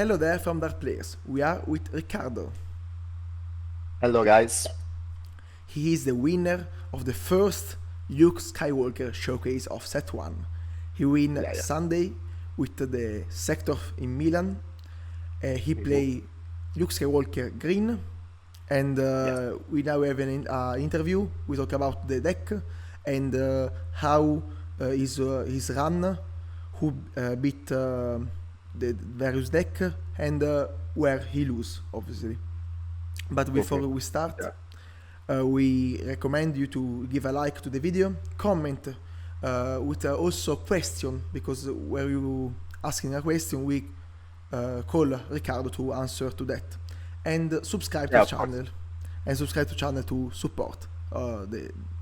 Hello there from Dark Players. We are with Riccardo. Hello guys. He is the winner of the first Luke Skywalker showcase of Set 1. He win Yeah, yeah. Sunday with the sector in Milan. He Mhm. play Luke Skywalker green. And Yes. we now have an interview. We talk about the deck and how his run, who beat the various deck, and where he lose, obviously. But before Mhm. we start, Yeah. we recommend you to give a like to the video, comment with also question, because where you asking a question, we call Ricardo to answer to that, and subscribe to Yeah, the of course. channel, and subscribe to channel to support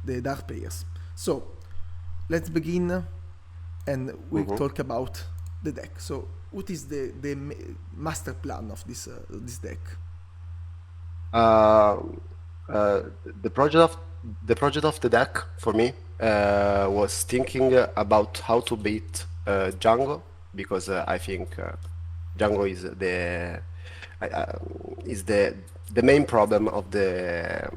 the dark players. So let's begin, and we Mhm. talk about the deck. So what is the master plan of this deck? Um, the project of the deck for me was thinking about how to beat Django because I think Django is the main problem of the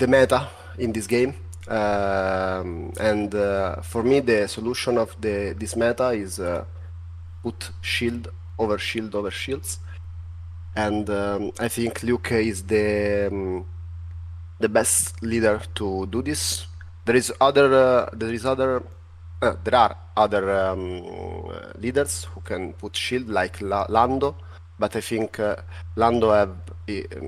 meta in this game. And For me, the solution of the this meta is put shield over shields. And I think Luke is the best leader to do this. There are other leaders who can put shield like Lando, but I think Lando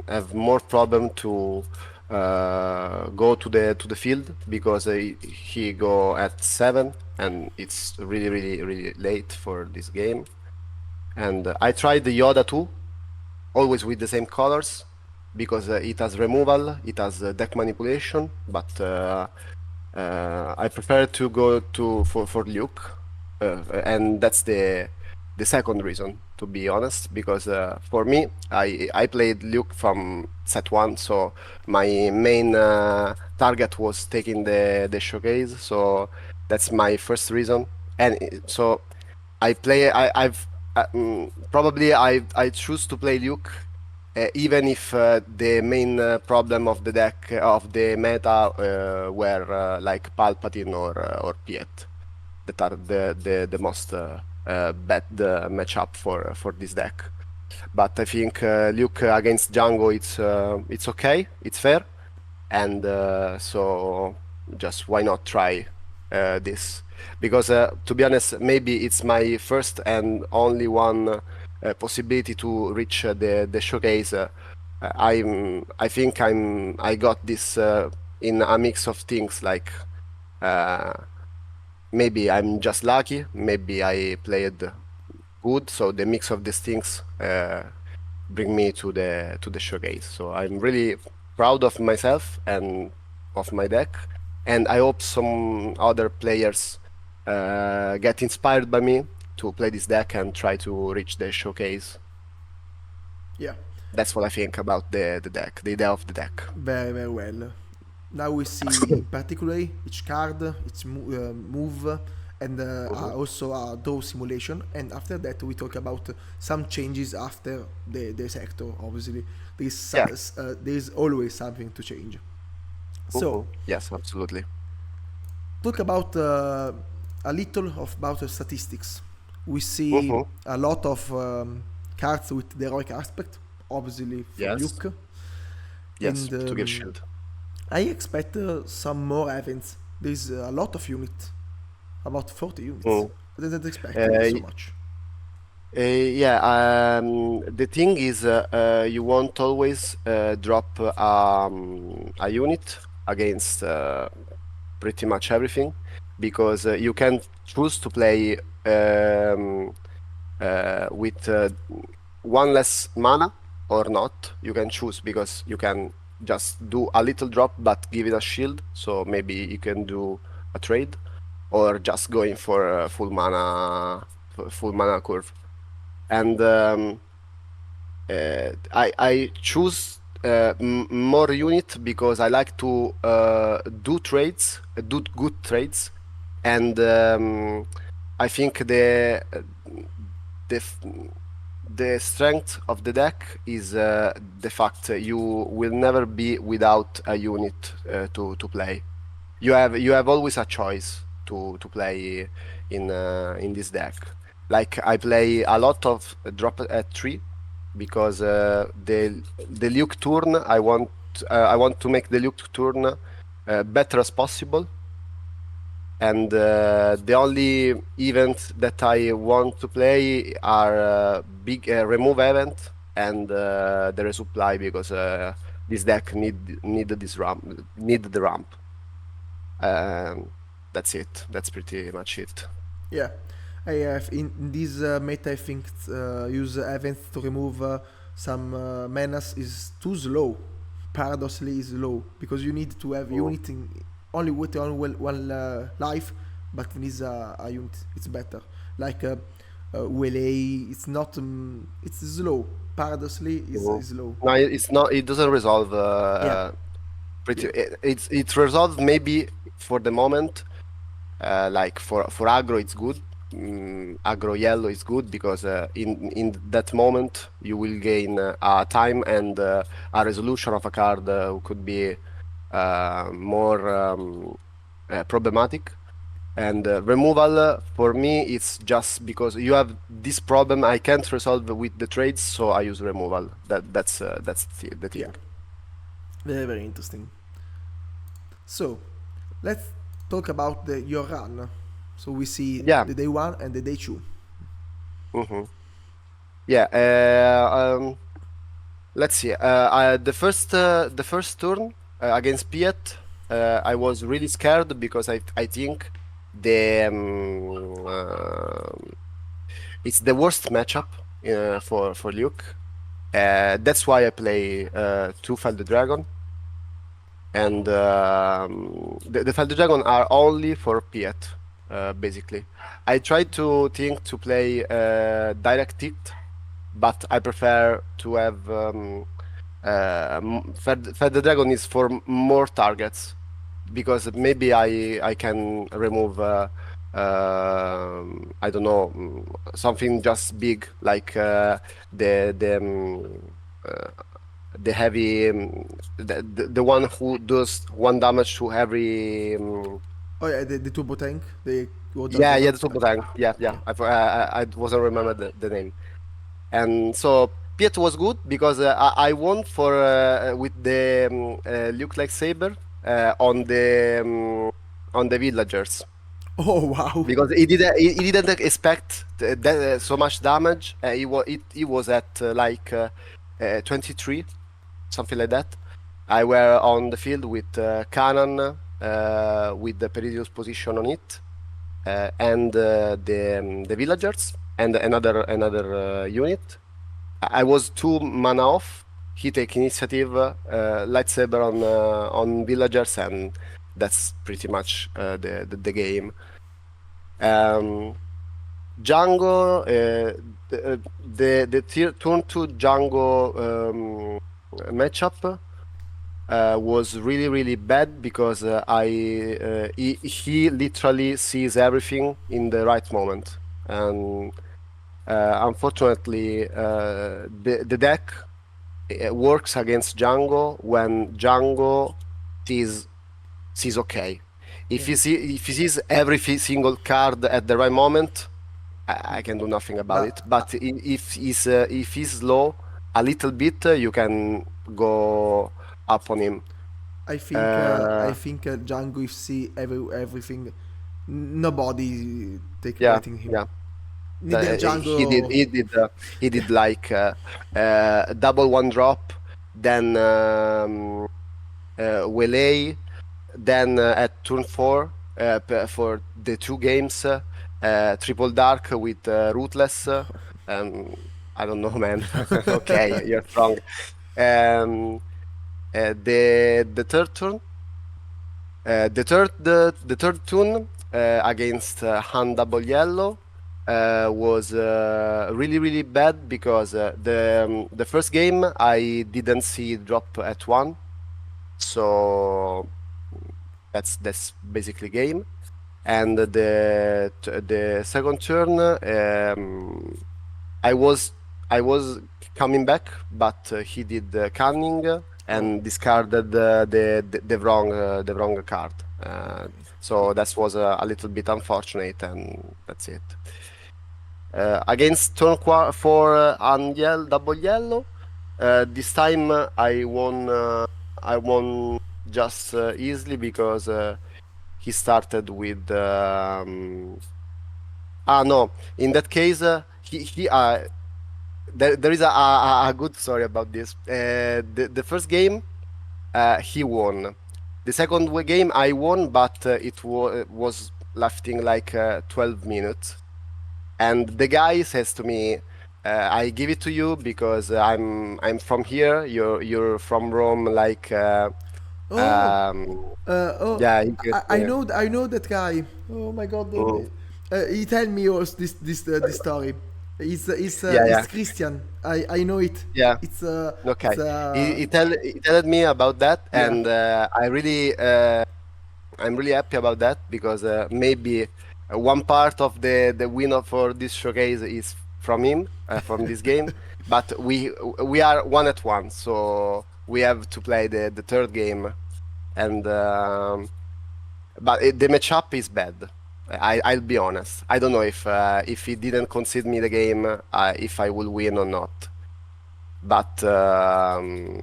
have more problem to go to the field because he go at 7 and it's really late for this game. And I tried the Yoda too, always with the same colors because it has removal, it has deck manipulation, but I prefer to go for Luke, and that's the second reason, to be honest, because for me, I played Luke from set one, so my main target was taking the showcase, so that's my first reason, and so I play I've probably I choose to play Luke even if the main problem of the deck of the meta were like Palpatine or Piet that are the most bad matchup for this deck. But I think Luke against Django it's okay, it's fair, and so just why not try this? Because to be honest, maybe it's my first and only one possibility to reach the showcase. I think I got this in a mix of things like uh, maybe I'm just lucky, maybe I played good, so the mix of these things bring me to the showcase. So I'm really proud of myself and of my deck, and I hope some other players get inspired by me to play this deck and try to reach the showcase. Yeah, That's what I think about the deck, the idea of the deck. very well. Now we see particularly each card, its move, and Mhm. also a draw simulation. And after that, we talk about some changes after the sector. Obviously, Yeah. there is always something to change. So Mhm. Yes, absolutely. talk about a little of about the statistics. We see Mhm. a lot of cards with the heroic aspect, obviously from Yes. Luke, Yes, and to get shield. I expect some more events. There's a lot of units, about 40 units. Mm. I didn't expect it so Uh, much. Yeah, the thing is, you won't always drop a unit against pretty much everything because you can choose to play with one less mana or not. You can choose because you can just do a little drop but give it a shield. So maybe you can do a trade or just going for full mana curve. And I choose more unit because I like to do trades, do good trades, and I think the f- the strength of the deck is the fact you will never be without a unit to play. You have always a choice to play in this deck. Like I play a lot of drop at 3 because the Luke turn I want to make the Luke turn better as possible, and the only event that I want to play are big remove event and the resupply because this deck need this ramp, need the ramp. Um, that's it. That's pretty much it. Yeah, I have in this meta. I think use events to remove some menace is too slow. Paradoxically, is low because you need to have Mm. unit in, only with only one life, but in this a unit it's better. Like ULA, it's not it's slow. Paradoxically, Mhm. is low. No, it's not. It doesn't resolve Yeah, pretty. yeah, It's resolved maybe for the moment. Like for aggro, it's good. Aggro yellow is good because in that moment you will gain a time and a resolution of a card who could be more problematic. And removal for me it's just because you have this problem I can't resolve with the trades, so I use removal. That's the yeah. thing. Very very interesting. So let's talk about your run. So we see Yeah. the day one and the day two. hmm Yeah. Let's see. The first turn against Piet, I was really scared because I think the it's the worst matchup for Luke. That's why I play two Fell the Dragon, and the Fell the Dragon are only for Piet, basically. I tried to think to play direct hit, but I prefer to have Fed the Dragon is for more targets because maybe I can remove I don't know, something just big like uh, the heavy the one who does one damage to every Oh yeah, the turbo tank, the water yeah, gunner. the Turbo Tank, yeah, Yeah. I wasn't remember the name. And so Piet was good because I won for with the Luke Lightsaber on the villagers Oh wow. because he didn't expect that, so much damage. He was at 23, something like that. I were on the field with cannon with the Peridius position on it and the villagers and another unit. I was two mana off. He take initiative, lightsaber on villagers, and that's pretty much the game. Um, Django, turn two Django matchup was really bad because he literally sees everything in the right moment, and unfortunately, the deck works against Django when Django sees sees okay. Yeah. If he sees every single card at the right moment, I can do nothing about But it. But if he's slow a little bit, you can go up on him. I Uh, think Django if see everything, nobody take yeah, beating him. yeah. Neither He did Django. he did like double one drop, then Waylay, then at turn 4 for the two games, Triple Dark with Rootless. Um, I don't know, man. Okay, you're strong. Um, the third turn, the third turn against Han Double Yellow was really bad because the first game I didn't see drop at one, so that's basically game. and the second turn, I was I was coming back, but he did cunning Oh, and discarded the wrong card. okay. So that was a little bit unfortunate, and that's it. Against turn 4 and double yellow, this time I won just easily because he started with no. In that case, he there is a good story about this. The first game he won. The second game I won, but was lasting like 12 minutes. And the guy says to me, "I give it to you because I'm from here. You're from Rome. Like Oh, um, oh, yeah, you get, I know, I know that guy. Oh my God, mm, he tell me also this story. yeah, It's Christian. I know it. yeah. It's Okay. He told me about that, yeah. and I'm really happy about that because maybe one part of the winner for this showcase is from him, from this game. But we are one at one, so we have to play the third game, and but the matchup is bad. I'll be honest. I don't know if he didn't concede me the game, if I will win or not. But the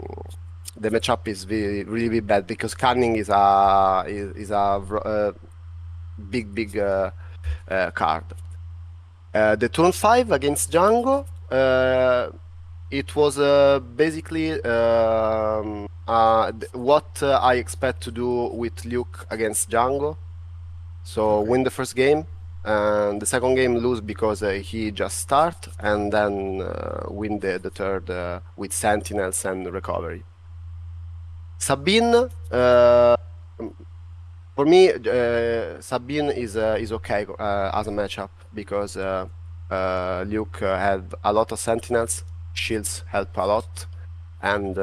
matchup is really bad because Cunning is a big card. The turn 5 against Django, it was basically what I expect to do with Luke against Django. So Okay. win the first game, and the second game lose because he just start, and then win the third with Sentinels and recovery. Sabine, for me, Sabine is okay as a matchup because Luke had a lot of sentinels, shields help a lot, and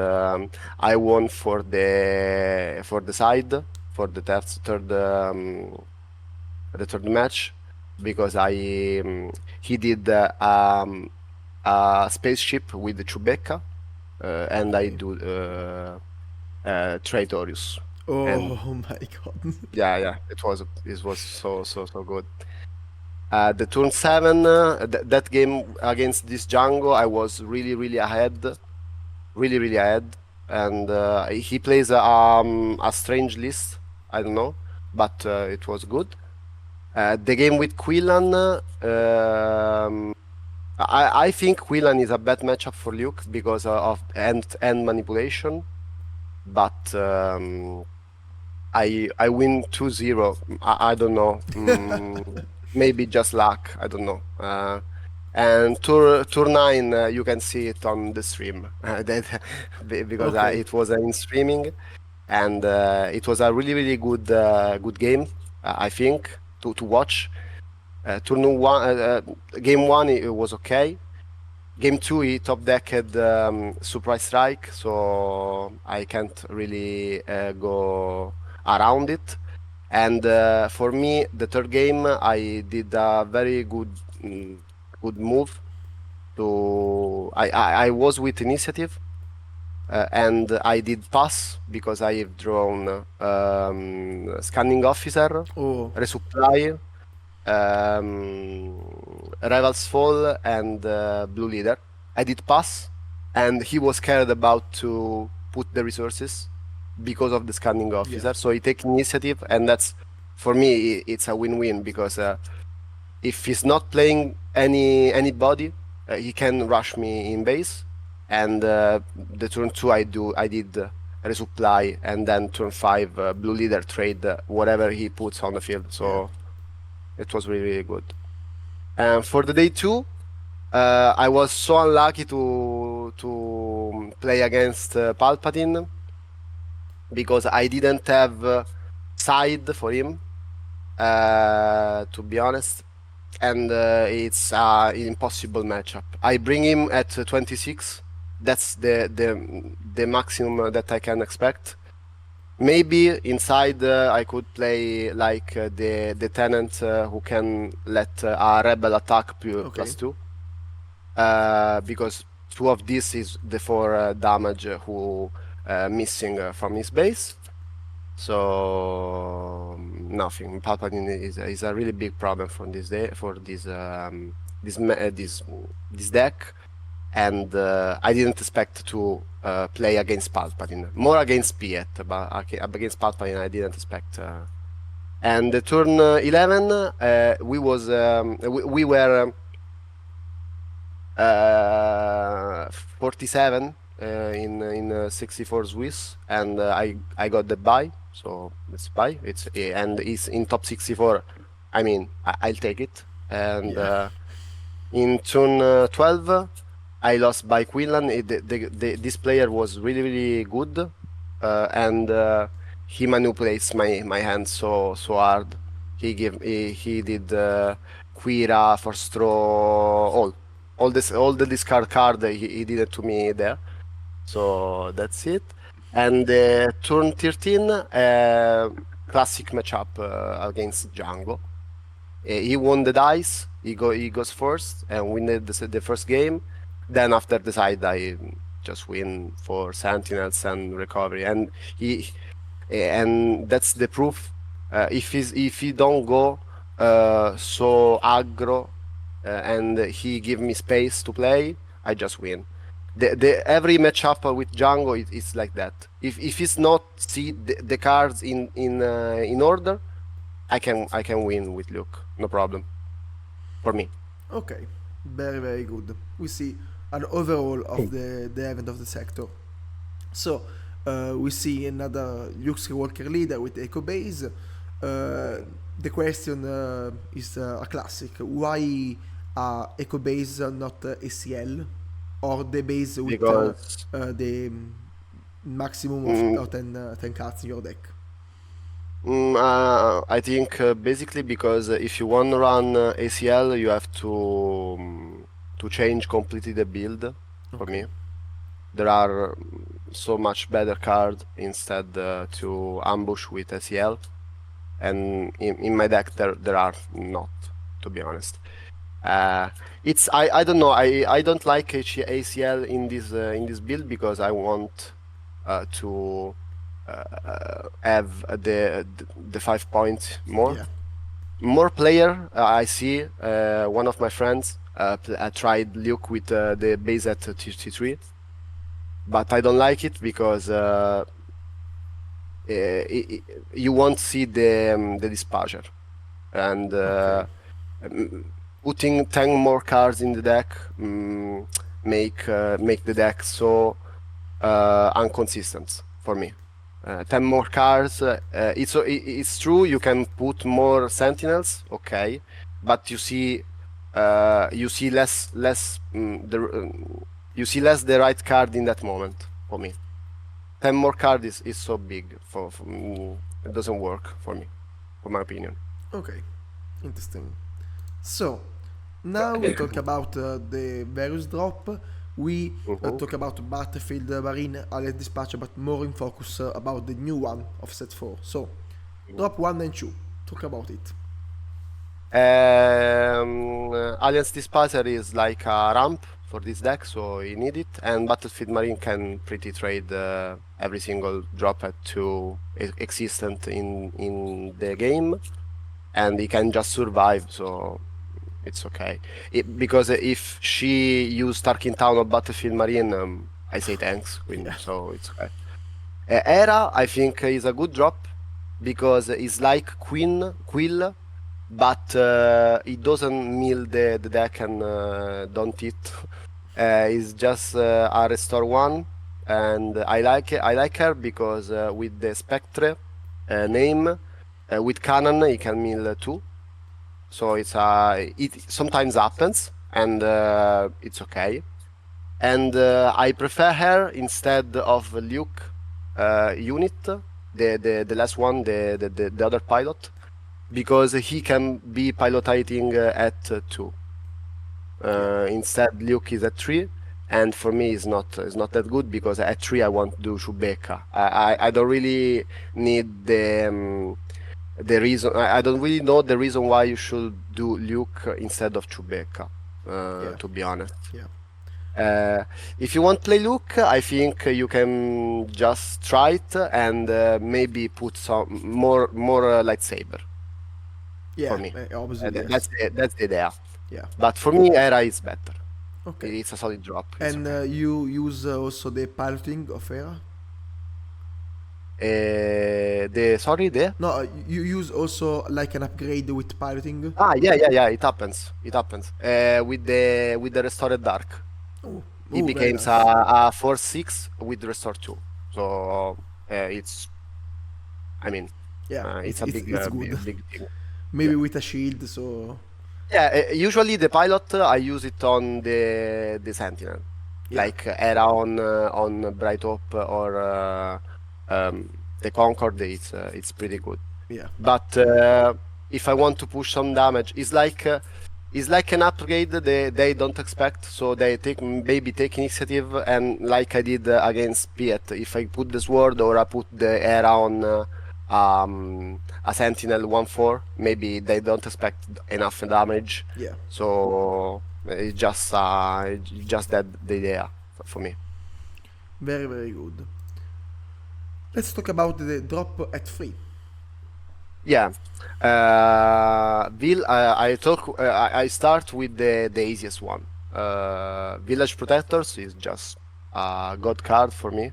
I won for the side for the third match because he did a spaceship with the Chewbacca, and I Okay. do Traitorius, and Oh my God. yeah, it was so good. The turn 7, that game against this Django, I was really ahead, really ahead, and he plays a strange list. I don't know, but it was good. The game with Quillan, I think Quillan is a bad matchup for Luke because of end manipulation, but I win 2-0. I don't know. Maybe just luck. I don't know. And tour 9, you can see it on the stream because Okay. it was in streaming, and it was a really good game. I think to watch. Turn 1, game 1 it was okay. Game 2 he top decked surprise strike, so I can't really go around it. And for me, the third game I did a very good move to I was with initiative, and I did pass because I have drawn scanning officer, Oh, resupply, Rivals Fall, and Blue Leader. I did pass, and he was scared about to put the resources because of the scanning yeah. officer. So he take initiative, and that's for me it's a win-win because if he's not playing anybody, he can rush me in base, and the turn 2 I did resupply, and then turn 5 Blue Leader trade whatever he puts on the field. Yeah. So it was really good. And for the day 2, I was so unlucky to play against Palpatine because I didn't have side for him, to be honest, and it's an impossible matchup. I bring him at 26. That's the maximum that I can expect. Maybe inside I could play like the tenant who can let a rebel attack Okay. +2, because two of this is the 4 damage who missing from his base. So nothing. Palpatine is a really big problem for this day for this deck, and I didn't expect to play against Palpatine. More against Piet, but against Palpatine I didn't expect. And the turn 11, we were 47 in 64 Swiss, and I got the buy, so it's buy. And it's in top 64. I mean, I'll take it. And Yeah. in turn 12, I lost by Quinlan. This player was really really good, and he manipulates my hand so hard. He did Quira for straw all the discard card he did it to me there. So that's it. And turn 13, classic matchup against Django. He won the dice. He goes first and win the first game. Then after the side, I just win for Sentinels and recovery. And that's the proof. If he don't go so aggro and he give me space to play, I just win. The every matchup with Django is like that. If he's not see the cards in order, I can win with Luke, no problem for me. Okay. Very, very good. We see an overall of the event of the sector. So, we see another Luke Skywalker leader with Echo Base. The question is a classic. Why Echo Base, not ACL? Or the base with Because the maximum mm, of 10 cards in your deck? I think basically because if you want to run ACL, you have to change completely the build. For Okay. me, there are so much better card instead to ambush with ACL, and in my deck there are not, to be honest. Uh, I don't know, I don't like ACL in this build because I want to have the 5 points Yeah. more player. I see one of my friends tried Luke with the base at 33, but I don't like it because you won't see the dispatcher, and Okay. m- putting 10 more cards in the deck make the deck so inconsistent for me. 10 more cards. It's true you can put more sentinels, okay, but you see you see less the right card in that moment for me. 10 more cards is so big it doesn't work for me, for my opinion. Okay. Interesting. So, now we talk about the various drop. We Mhm. talk about Battlefield Marine Allied Dispatcher, but more in focus about the new one of set 4. So, drop 1 and 2. Talk about it. Alliance Dispenser is like a ramp for this deck, so you need it. And Battlefield Marine can pretty trade every single drop at 2 existent in the game, and he can just survive, so it's okay. Because if she used Tarkin Town or Battlefield Marine, I say thanks, Yeah. so it's okay. Era, I think, is a good drop because it's like Quill, but it doesn't mill the deck and don't hit. It's just a restore one, and I like it. I like her because with the Spectre name, with Cannon, he can mill two. So it sometimes happens, and it's okay. And I prefer her instead of Luke unit, the last one, the other pilot, because he can be piloting at 2. Yeah. Instead, Luke is at 3, and for me it's not that good because at 3 I want to do Chewbacca. I don't really need the reason. I don't really know the reason why you should do Luke instead of Chewbacca. Yeah, To be honest. yeah, If you want to play Luke, I think you can just try it and maybe put some more lightsaber for yeah. me. Obviously, yes. That's the idea. Yeah. But for me, Era is better. Okay. It's a solid drop. It's And okay. you use also the piloting of Era? The sorry, the No, you use also like an upgrade with piloting. yeah. It happens. It happens. With the restored dark, Oh, it oh, very becomes nice. a 4/6 with restore 2. So it's I mean Yeah, it's a it's good. big thing. Maybe Yeah. with a shield, so Yeah, usually the pilot I use it on the Sentinel, yeah, like era on Bright Hope or the Concorde. It's pretty good. yeah, But if I want to push some damage, it's like an upgrade they don't expect, so they take initiative, and like I did against Piet, if I put the sword or I put the era on a Sentinel 1/4, maybe they don't expect enough damage, yeah. so it's just that the idea for me. Very, very good. Let's talk about the drop at 3. Yeah. I start with the easiest one. Village Protectors is just a god card for me.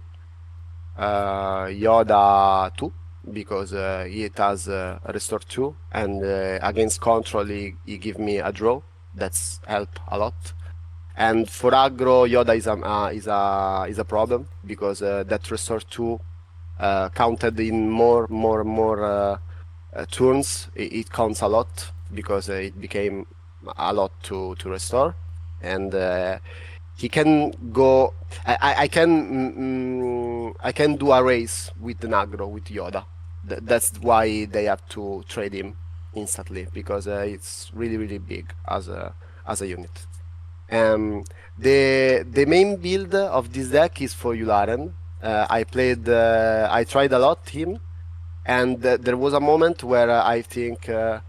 Yoda 2 because it has restore 2, and against control he give me a draw. That's help a lot. And for aggro, Yoda is a problem because that restore 2 counted in more turns. It counts a lot because it became a lot to restore, and he can go. I can do a race with the Nagro with Yoda. That's why they have to trade him instantly because it's really big as a unit. Um, the main build of this deck is for Yularen. I tried a lot him, and there was a moment where I think it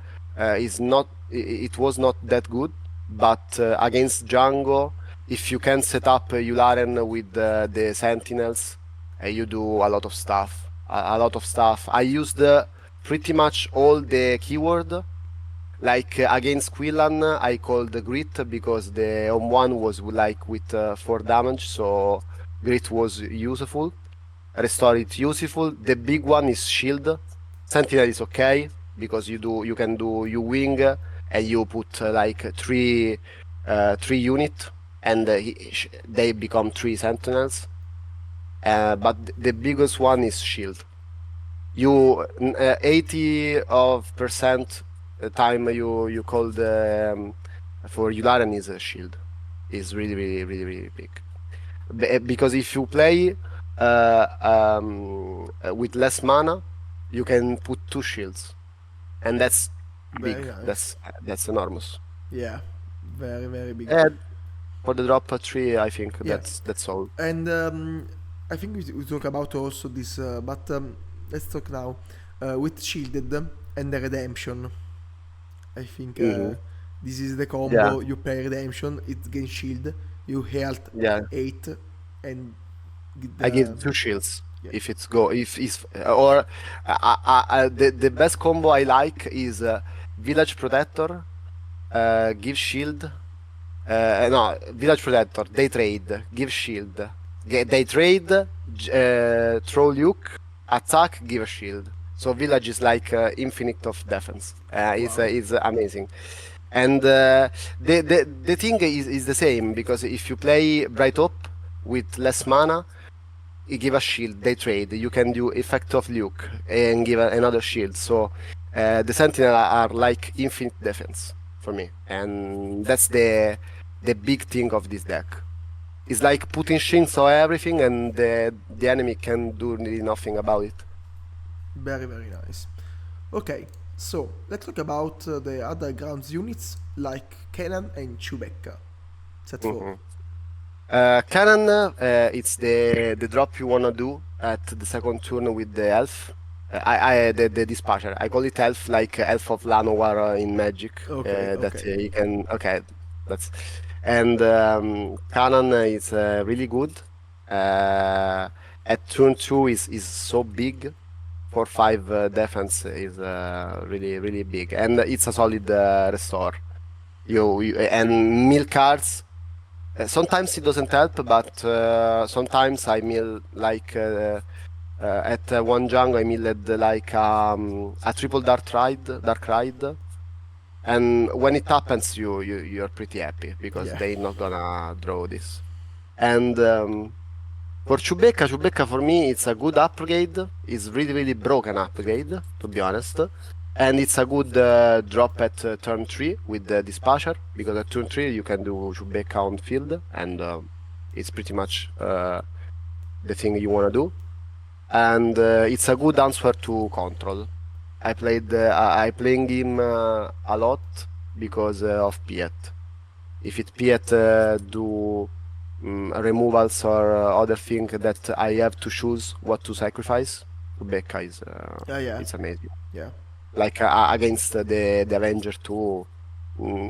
was not that good. But against Django, if you can set up Yularen with the Sentinels, you do a lot of stuff. A lot of stuff. I used pretty much all the keyword. Like against Quillan, I called the Grit because the on one was like with 4 damage, so Grit was useful. Restore it useful. The big one is Shield. Sentinel is okay because you can do you wing and you put like three unit, and they become 3 Sentinels. But the biggest one is Shield. 80 of percent time you call the for Yularen is a shield is really big. Because if you play with less mana, you can put 2 shields, and that's Very big. nice. That's enormous. Yeah, very, very big. And for the drop 3, I think Yeah, that's all. and I think we talk about also this, but let's talk now with Shielded and the Redemption. I think Hmm. this is the Yeah, combo. You play Redemption, it gains shield. You health yeah. 8 and I the give 2 shields yeah. if it's go if it's or the best combo I like is Village Protector, give shield. No, Village Protector. They trade, give shield. They trade, throw Luke, attack, give a shield. So Village is like infinite of defense. Wow. It's amazing. And the thing is the same because if you play Bright Up with less mana, you give a shield, they trade. You can do effect of Luke and give another shield. So the Sentinel are like infinite defense for me, and that's the big thing of this deck. It's like putting shields on everything, and the enemy can do really nothing about it. Very, very nice. Okay, so let's talk about the other grounds units like Kenan and Chewbacca. Set 4. Mhm. Cannon, it's the drop you wanna do at the second turn with the elf. The dispatcher. I call it elf, like elf of Llanowar in Magic. Okay, That okay. you can. Okay, that's. And Cannon is really good. At turn two is so big. 4/5 defense is really big, and it's a solid restore. You and mill cards. Sometimes it doesn't help, but sometimes I mill like at one jungle I milled like a triple dark ride, and when it happens, you're pretty happy because Yeah. they're not gonna draw this. And for Chewbacca for me it's a good upgrade. It's really broken upgrade to be honest, and it's a good drop at turn three with the dispatcher because at turn three you can do Chewbacca on field, and it's pretty much the thing you wanna do. And it's a good answer to control. I playing him a lot because of Piet. If it Piet do removals or other thing that I have to choose what to sacrifice, Rebecca is Yeah, yeah, it's amazing. yeah, Like against the Avenger too,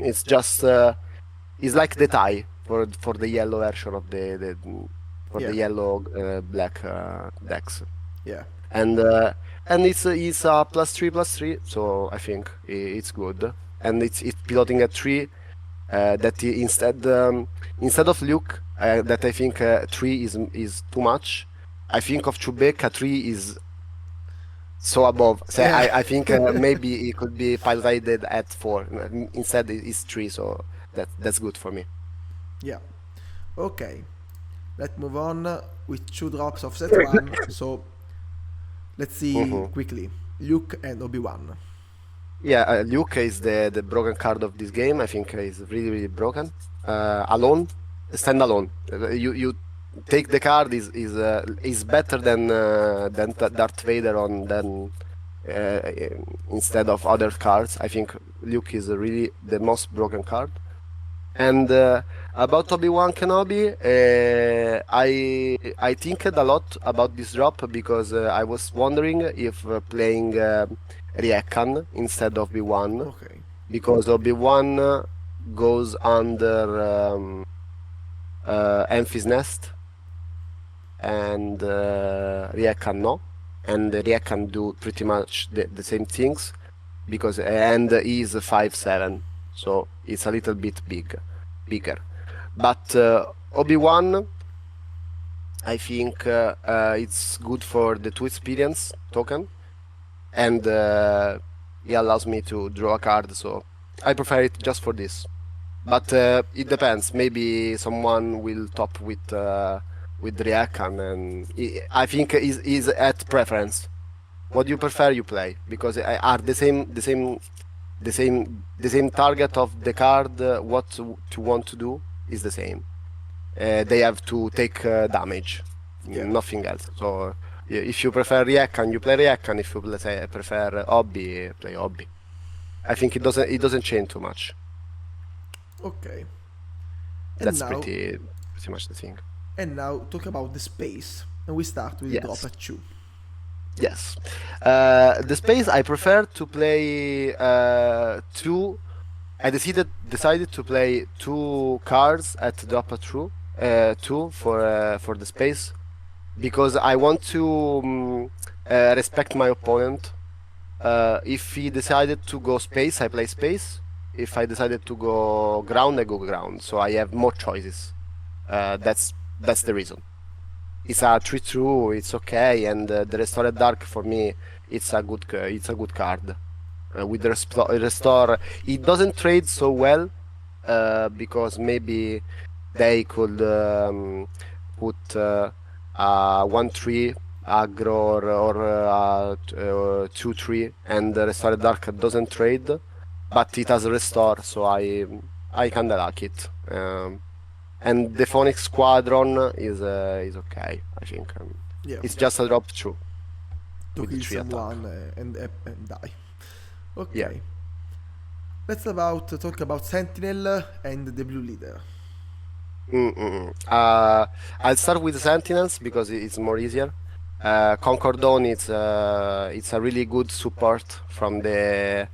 it's just it's like the tie for the yellow version of the for the yeah, yellow black decks, yeah, and it's a +3/+3, so I think it's good, and it's piloting at three. Instead of Luke, that I think three is too much. I think of Chewbacca three is so above. So yeah, I think maybe it could be piloted at four. Instead, it's three, so that's good for me. yeah. Okay, let's move on with two drops of set one. So let's see Mhm. quickly. Luke and Obi-Wan. Yeah, Luke is the broken card of this game. I think is really broken. Alone, stand alone. You take the card is better than Darth Vader on than uh, instead of other cards. I think Luke is really the most broken card. And about Obi-Wan Kenobi, I thinked a lot about this drop because I was wondering if playing Riekan instead of Obi-Wan, Okay. because Obi-Wan goes under Enfys Nest and Riekan no, and Riekan do pretty much the same things because and he is 5/7, so it's a little bit bigger. But Obi-Wan, I think it's good for the two experience token, and he allows me to draw a card, so I prefer it just for this. But it depends. Maybe someone will top with Ryakan, and I think is at preference. What you prefer, you play because are the same target of the card. What to want to do is the same. They have to take damage, Yeah. nothing else. So if you prefer Ryakan, you play Ryakan. If you let's say prefer Hobby, play Hobby. I think it doesn't change too much. Okay. And That's now, pretty much the thing. talk about the space, and we start with the drop Yes. at two. Yes. The space I prefer to play two. I decided to play two cards at drop a true two for the space because I want to respect my opponent. If he decided to go space, I play space. If I decided to go ground, I go ground. So I have more choices. That's the reason. It's a 3 true. It's okay, and the Restored Dark for me, it's a good card. With the restore, it doesn't trade so well because maybe they could put 1/3 aggro or 2/3, and the Restored Dark doesn't trade, but it has restore, so I kinda like it. And the Phonic Squadron is okay, I think. Yeah. It's just a drop through To with the kill 3 attack. someone and die. Yeah. Okay. Let's talk about Sentinel and the blue leader. Mm-mm. I'll start with Sentinels because it's more easier. Concord Dawn, it's a really good support from the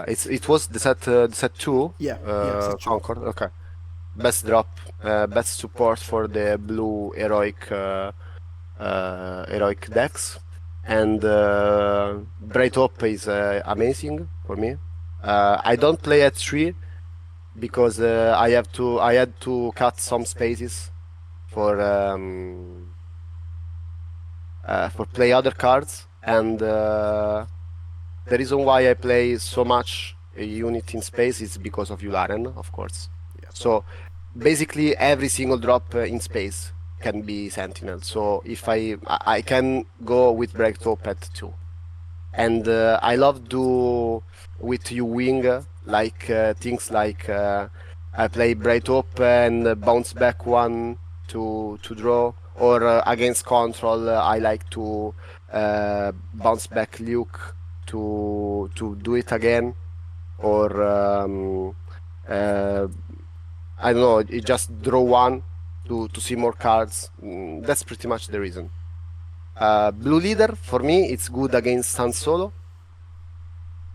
it was the set two Yeah, yeah, set two. Concord. Okay, best drop, best support for the blue heroic decks, and Bright Hope is amazing for me. I don't play at three because I had to cut some spaces for for play other cards, and the reason why I play so much unit in space is because of Yularen, of course. Yeah. So basically every single drop in space can be Sentinel. So if I can go with Breaktop at 2. And I love do with you wing things like I play Bright Up and bounce back one to draw, or against control I like to bounce back Luke to do it again, or uh, I don't know, you just draw one to see more cards. That's pretty much the reason. Blue leader for me it's good against Han Solo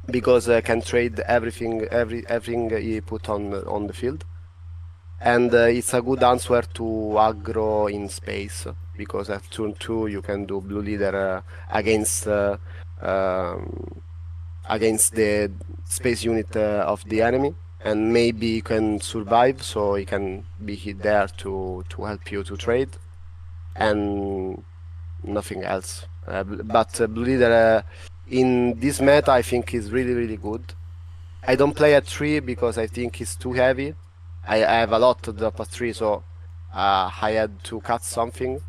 because I can trade everything he put on the field, and it's a good answer to aggro in space because at turn two you can do blue leader um, against the space unit of the enemy, and maybe you can survive, so he can be hit there to help you to trade, and nothing else. But blue leader in this meta I think is really good. I don't play at 3 because I think it's too heavy. I have a lot to drop at 3, so I had to cut something.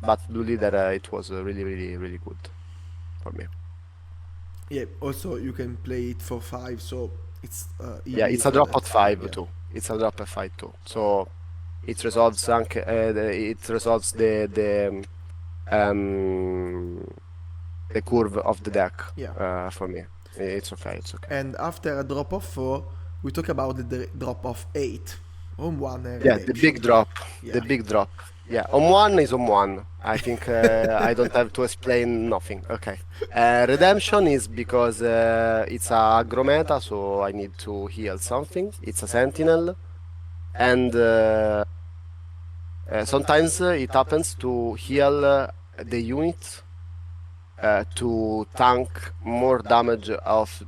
But Blue Leader, it was really good for me. Yeah. Also, you can play it for 5, so it's Yeah, easy it's a for drop that. at Yeah, 5 yeah. too. It's a drop at 5 too. So it resolves it resolves um, the curve of the deck Yeah. for me. It's okay. It's okay. And after a drop of 4, we talk about the drop of 8 on one Yeah, the redemption. big drop. The Yeah. big drop. Yeah, on one is on one. I think I don't have to explain nothing. Okay. Redemption is because it's a aggro meta, so I need to heal something. It's a Sentinel, and sometimes it happens to heal the unit to tank more damage of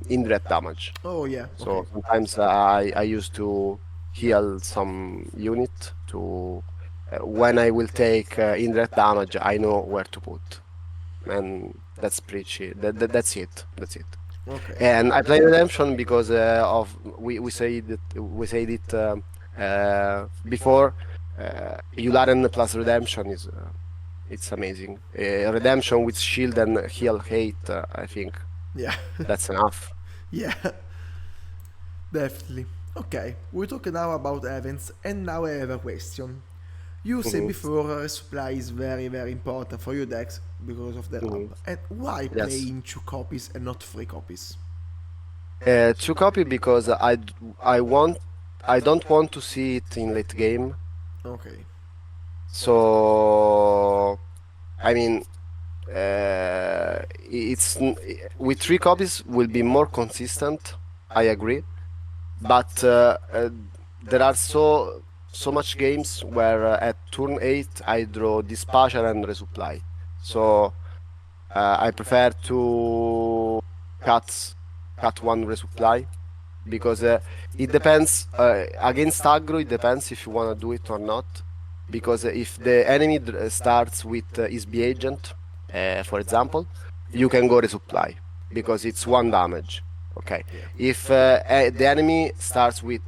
indirect damage. Oh yeah. Okay. So sometimes I used to heal some unit to when I will take indirect damage, I know where to put, and that's pretty. That's it. That's it. Okay. And I play Redemption because of we said it before. Yularen plus Redemption is it's amazing. Redemption with shield and heal hate. I think Yeah. that's enough. Yeah. Definitely. Okay. We talk now about events, and now I have a question. You said Hmm. before supply is very important for your decks because of the Hmm. ramp. And why Yes. playing 2 copies and not 3 copies? Two copy because I don't want to see it in late game. Okay. So I mean, with 3 copies will be more consistent. I agree, but there are so much games where at turn 8 I draw dispatcher and resupply. So I prefer to cut cut one resupply because it depends against aggro. It depends if you want to do it or not, because if the enemy starts with his B agent, for example, you can go resupply because it's one damage. Okay, Yeah. if the enemy starts with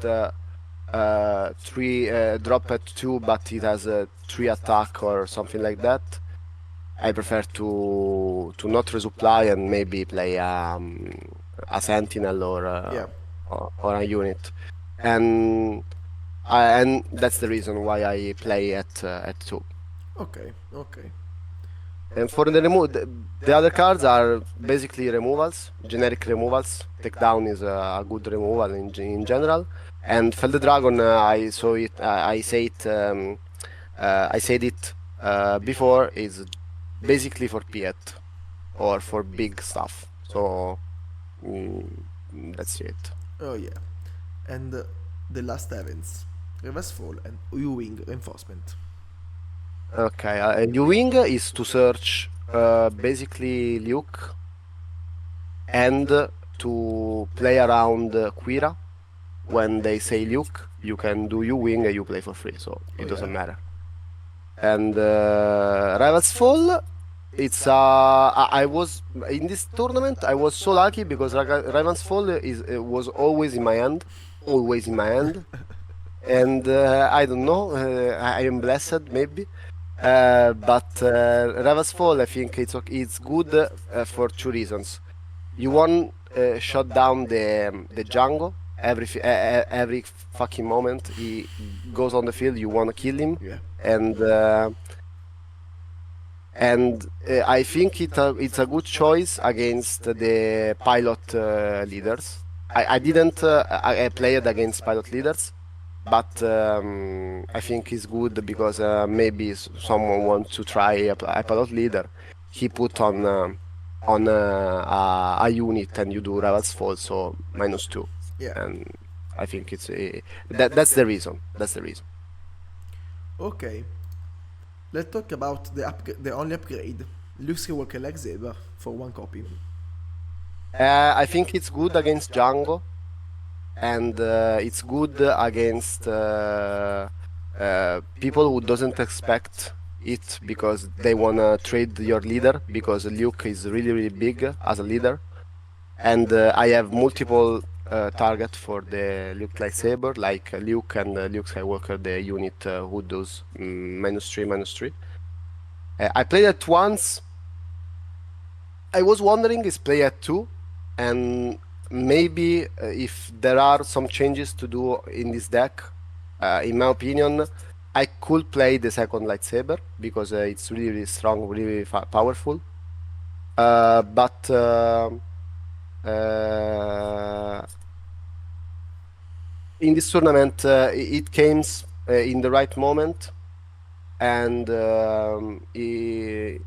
three drop at 2 but it has a 3 attack or something like that, I prefer to not resupply and maybe play a sentinel Yeah. or a unit, and and that's the reason why I play at 2. Okay. Okay. And for the other cards are basically removals, generic removals. Takedown is a good removal in general. And Fell the Dragon, I saw it, I said it before, is basically for Piet or for big stuff. So mm, that's it. Oh yeah. And the last events, reverse fall and U-wing reinforcement. Okay, Ewing is to search basically Luke and to play around Quira. When they say Luke, you can do Ewing and you play for free, so Oh it yeah. doesn't matter. And Rival's Fall, I was in this tournament. I was so lucky because Rival's Fall was always in my hand, always in my hand. And I don't know, I am blessed maybe. But Ravas Fall, I think it's good for two reasons. You want shut down the Django every fucking moment he goes on the field. You want to kill him, Yeah. and I think it's a good choice against the pilot leaders. I didn't I played against pilot leaders, but I think it's good because maybe someone wants to try a pilot leader. He put on a unit and you do Ravels Fall, so -2, Yeah. and I think that's the reason. That's the reason. Okay. Let's talk about the only upgrade. Luke Skywalker lightsaber for one copy. I think it's good against Django, and it's good against people who doesn't expect it because they wanna trade your leader because Luke is really really big as a leader, and I have multiple target for the Luke lightsaber like Luke and Luke Skywalker, the unit who does -3 -3. I played it once. I was wondering is play at 2, and maybe if there are some changes to do in this deck, in my opinion, I could play the second lightsaber because it's really, really strong, really powerful. But uh, in this tournament, it came in the right moment, and it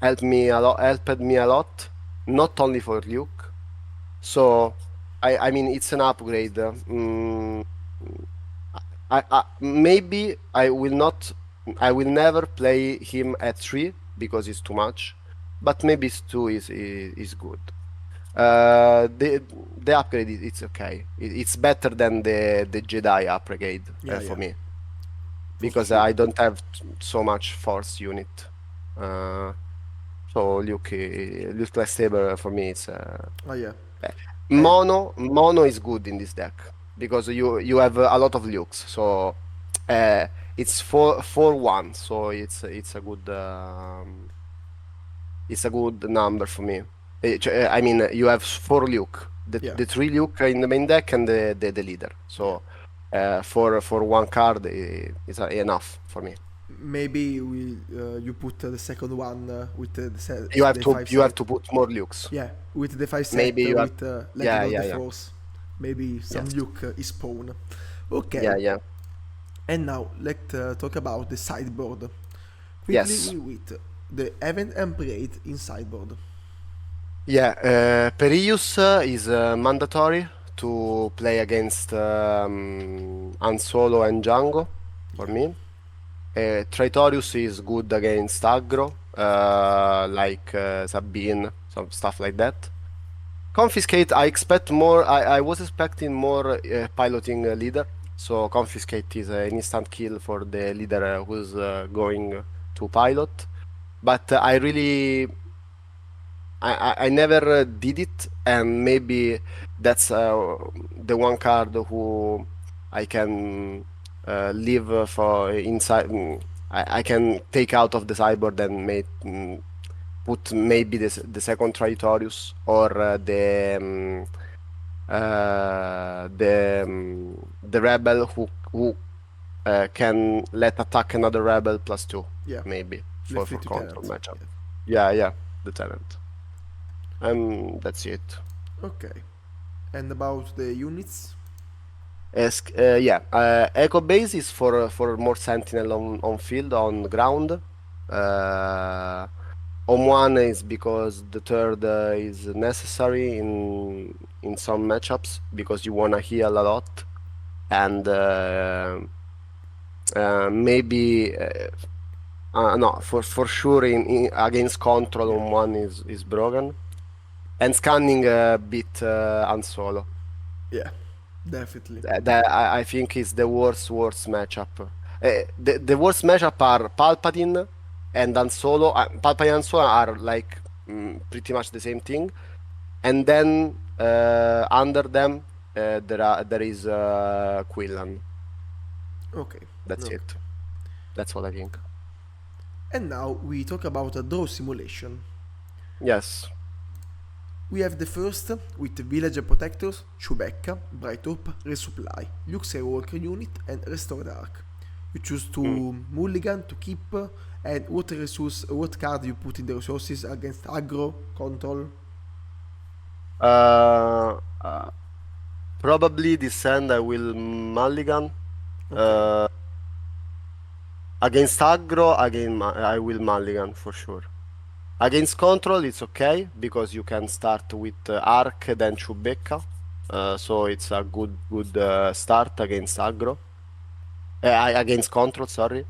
helped me a lot, not only for Luke. So, I mean, it's an upgrade. Maybe I will never play him at 3 because it's too much, but maybe it's 2 is good. The upgrade it's okay. It's better than the Jedi upgrade Yeah, for yeah. me For because sure. I don't have so much force unit. Uh, so Luke lightsaber for me it's Oh yeah. eh, And mono is good in this deck because you have a lot of Lukes. So uh, it's 4-1, so it's a good number for me. I mean, you have 4 Luke, yeah. the 3 Luke in the main deck and the leader. Yeah. So for one card is enough for me. Maybe we you put the second one with the five You have set. to put more Lukes. Yeah, with the five set Maybe you have. with Legend Yeah, of the yeah, yeah. Force. Maybe some Yes. Luke is spawn. Okay. Yeah, yeah. And now let's talk about the sideboard. Quickly Yes. we with the event upgrade in sideboard. Yeah, Perius is mandatory to play against Han Solo and Django for Yeah. me. Traitorius is good against aggro, like Sabine, some stuff like that. Confiscate, I expect more. I was expecting more piloting leader. So confiscate is an instant kill for the leader who's going to pilot. But I never did it, and maybe that's the one card who I can leave for inside. I can take out of the sideboard and put maybe the second Traitorius or the rebel who can let attack another rebel +2 Yeah. maybe Feel for free to control talent. matchup. Yeah. Yeah, the tenant. That's it. Okay. And about the units? Yeah, Echo Base is for more Sentinel on field, on ground. On one is because the third is necessary in some matchups because you wanna heal a lot, and maybe no, for sure in against control Yeah. on one is broken, and scanning a bit unsolo. Yeah. Definitely. That I think is the worst matchup. The worst matchup are Palpatine and Han Solo. Palpatine and Han Solo are like pretty much the same thing. And then under them there is Quillan. Okay. That's Okay. it. That's what I think. And now we talk about a draw simulation. Yes. We have the first with Villager Protectors, Chewbacca, Bright Hope, Resupply, Luke Skywalker unit, and Restore Dark. You choose to Mm. mulligan to keep, and what resource, what card you put in the resources against aggro, control. Uh, uh, Probably this end I will mulligan. Okay, Uh, Against aggro, again I will mulligan for sure. Against control, it's okay because you can start with Arc then Chewbacca. So it's a good start against aggro. Against control, sorry.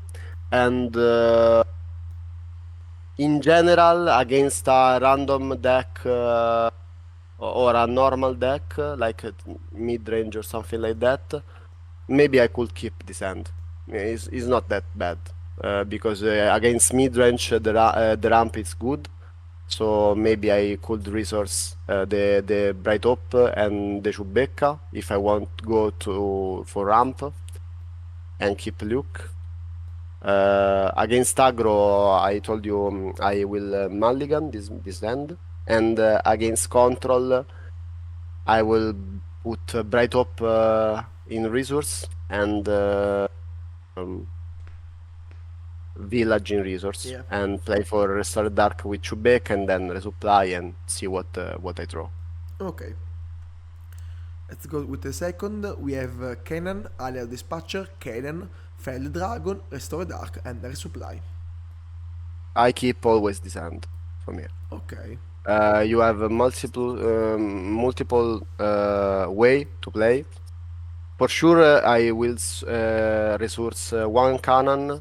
And in general, against a random deck or a normal deck, like a mid-range or something like that, maybe I could keep this hand. It's not that bad. Because against mid-range, the ramp is good. So maybe I could resource the Bright Hope and the Chewbacca if I want to go to for ramp and keep Luke. Against aggro, I told you I will mulligan this end, and against control, I will put Bright Hope in resource and um, Village in resource yeah. and play for Restore Dark with Chewbacca and then resupply and see what I throw. Okay, let's go with the second. We have Cannon, Alias Dispatcher, Cannon, Fell Dragon, Restore Dark, and Resupply. I keep always this hand from here. Okay, You have a multiple way to play. For sure, I will resource one cannon,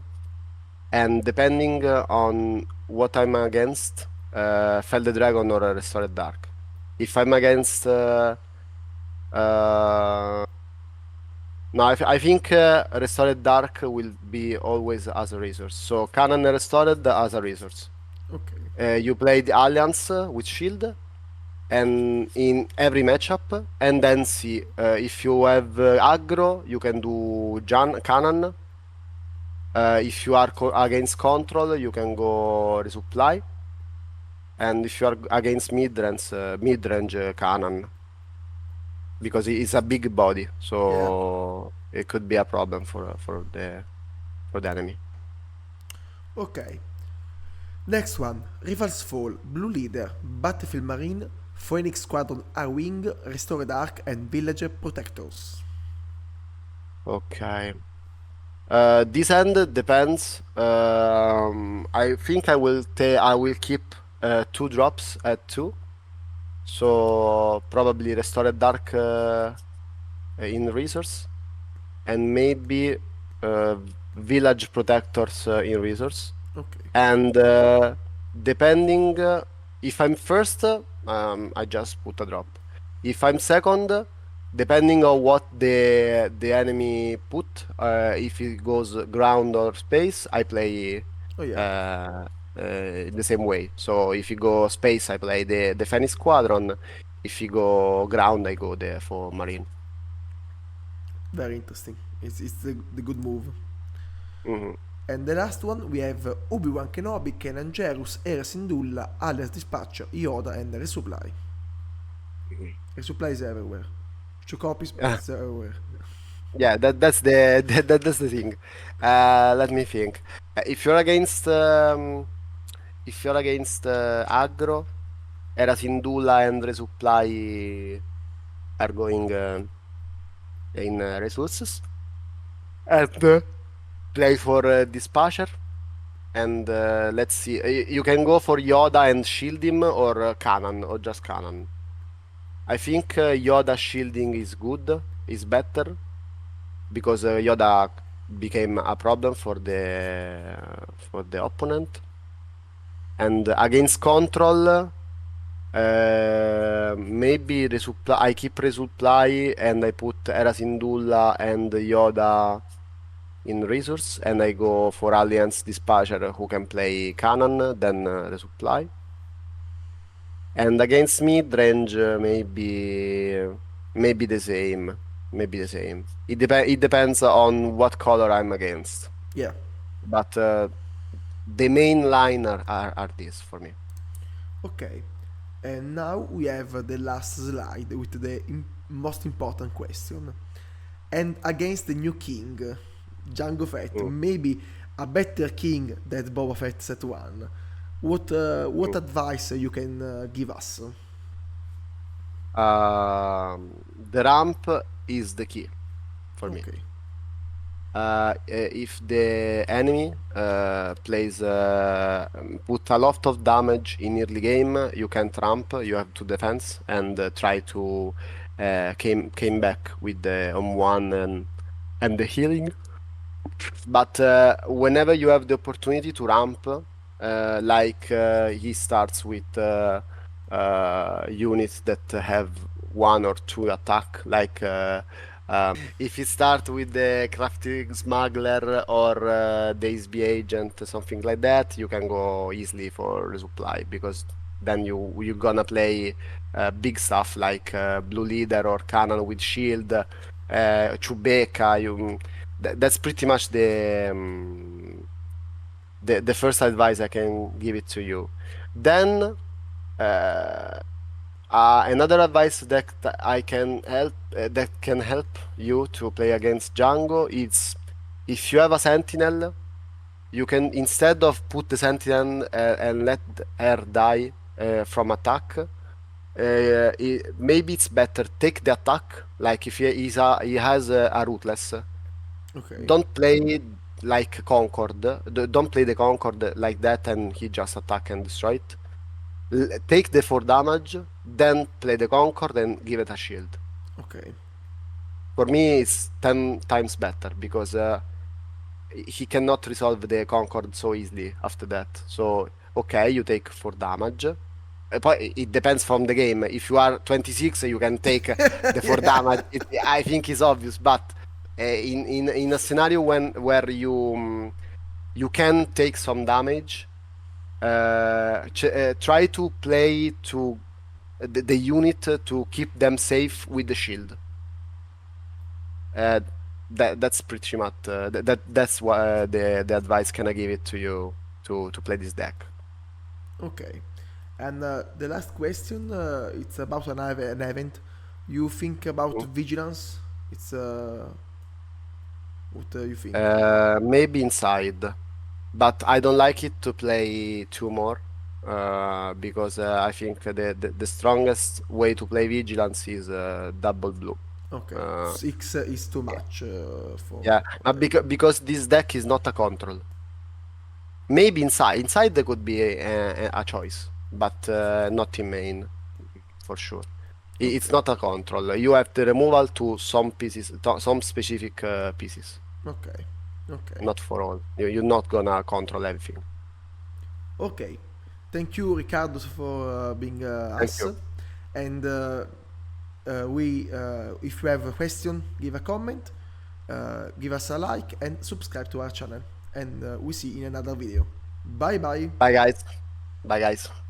and depending on what I'm against, Fell the Dragon or Restore Dark. If I'm against uh, no, I think Restored Dark will be always as a resource. So Cannon Restored as a resource. okay, You play the Alliance with Shield and in every matchup, and then see if you have aggro, you can do Cannon. If you are against control, you can go resupply, and if you are against mid-range Cannon because it's a big body, yeah. so it could be a problem for the enemy. Okay, next one, Rivals Fall, Blue Leader, Battlefield Marine, Phoenix Squadron A-Wing, Restore Dark, and Villager Protectors. Okay. This end depends. I think I will keep 2 drops at 2. So probably Restored Dark in resource and maybe uh, Village Protectors in resource. Okay, And depending if I'm first, I just put a drop. If I'm second, depending on what the enemy put, if it goes ground or space, I play oh yeah, uh, the same way. So if you go space, I play the Phoenix Squadron. If you go ground, I go there for Marine. very interesting. It's the good move. Mhm. And the last one, we have Obi-Wan Kenobi, Kenan Jarrus, Hera Syndulla, Alias Dispatcher, Yoda, and Resupply. Mhm. Resupply is everywhere. 2 copies, but it's everywhere. Yeah, that's the that's the thing. Let me think. If you're against if you're against aggro, Era Syndulla and Resupply are going in resources. And play for Dispatcher. And let's see. You can go for Yoda and shield him, or Cannon, or just Cannon. I think Yoda shielding is good, is better, because Yoda became a problem for the opponent. And against Control, maybe resupply. I keep resupply and I put Era Syndulla and Yoda in resource, and I go for Alliance Dispatcher who can play Cannon, then resupply. And against mid-range, maybe the same. Maybe the same. It depends on what color I'm against. Yeah. But the main line are these for me. Okay. And now we have the last slide with the most important question. And against the new king, Jango Fett, Mm, maybe a better king than Boba Fett Set 1. What mm. advice you can give us? The ramp is the key for me. Okay. If the enemy plays put a lot of damage in early game, you can't ramp. You have to defense and try to came back with the on one and the healing. But whenever you have the opportunity to ramp, he starts with units that have one or two attack, if you start with the crafting smuggler or the SB agent, something like that, you can go easily for resupply, because then you're gonna play big stuff like blue leader or cannon with shield, Chewbacca. That's pretty much the first advice I can give it to you. Then uh, another advice that can help you to play against Django is, if you have a Sentinel, you can, instead of put the Sentinel and let her die from attack, maybe it's better take the attack. Like if he has a rootless, Okay. don't play like Concord. Don't play the Concord like that and he just attack and destroy it. Take the 4 damage, then play the Concord and give it a shield. Okay. For me, it's 10 times better, because he cannot resolve the Concord so easily after that. So, okay, you take 4 damage. But it depends from the game. If you are 26, you can take the 4 damage. I think it's obvious, but in a scenario where you can take some damage, try to play to the unit to keep them safe with the shield. Uh, that's pretty much that's what the advice can I give it to you to play this deck. Okay. And the last question, it's about an event. You think about Mm. vigilance? It's what you think? Maybe inside, but I don't like it to play two more, because I think the strongest way to play vigilance is double blue. Okay, Uh, 6 is too yeah, much for. yeah. Okay, Because this deck is not a control. Maybe inside there could be a choice, but not in main for sure. It's okay, not a control. You have the removal to some pieces, to some specific pieces, okay, okay, not for all. You're not gonna control everything. okay. Thank you, Ricardo, for being Thank us. you. And if you have a question, give a comment, give us a like, and subscribe to our channel. And we see you in another video. Bye bye. Bye guys. Bye guys.